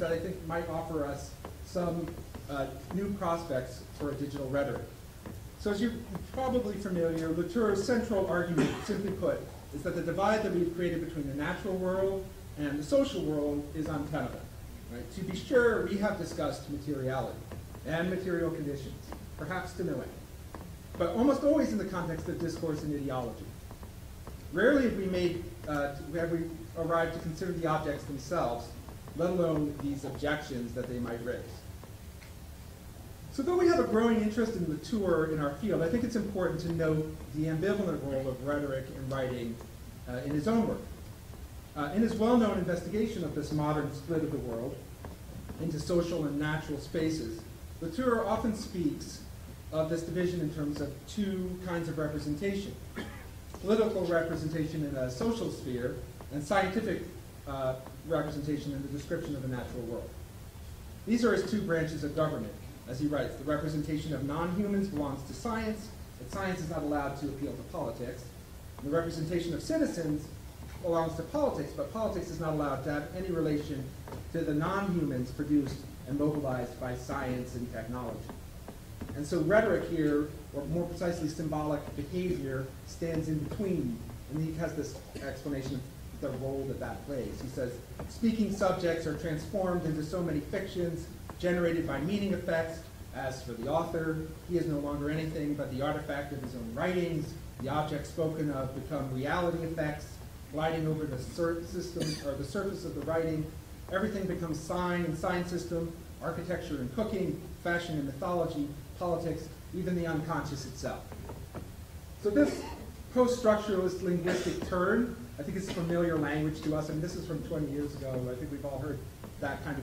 that I think might offer us some new prospects for a digital rhetoric. So as you're probably familiar, Latour's central argument, simply put, is that the divide that we've created between the natural world and the social world is untenable. Right? To be sure, we have discussed materiality and material conditions, perhaps to no end, but almost always in the context of discourse and ideology. Rarely have we arrived to consider the objects themselves, let alone these objections that they might raise. So though we have a growing interest in Latour in our field, I think it's important to note the ambivalent role of rhetoric in writing in his own work. In his well-known investigation of this modern split of the world into social and natural spaces, Latour often speaks of this division in terms of two kinds of representation: political representation in a social sphere and scientific representation in the description of the natural world. These are his two branches of government. As he writes, the representation of non-humans belongs to science, but science is not allowed to appeal to politics. And the representation of citizens belongs to politics, but politics is not allowed to have any relation to the non-humans produced and mobilized by science and technology. And so rhetoric here, or more precisely symbolic behavior, stands in between. And he has this explanation of the role that that plays. He says, speaking subjects are transformed into so many fictions generated by meaning effects. As for the author, he is no longer anything but the artifact of his own writings. The objects spoken of become reality effects, gliding over the system or the surface of the writing. Everything becomes sign and sign system, architecture and cooking, fashion and mythology, politics, even the unconscious itself. So this post-structuralist linguistic turn, I think it's familiar language to us. I mean, this is from 20 years ago. I think we've all heard that kind of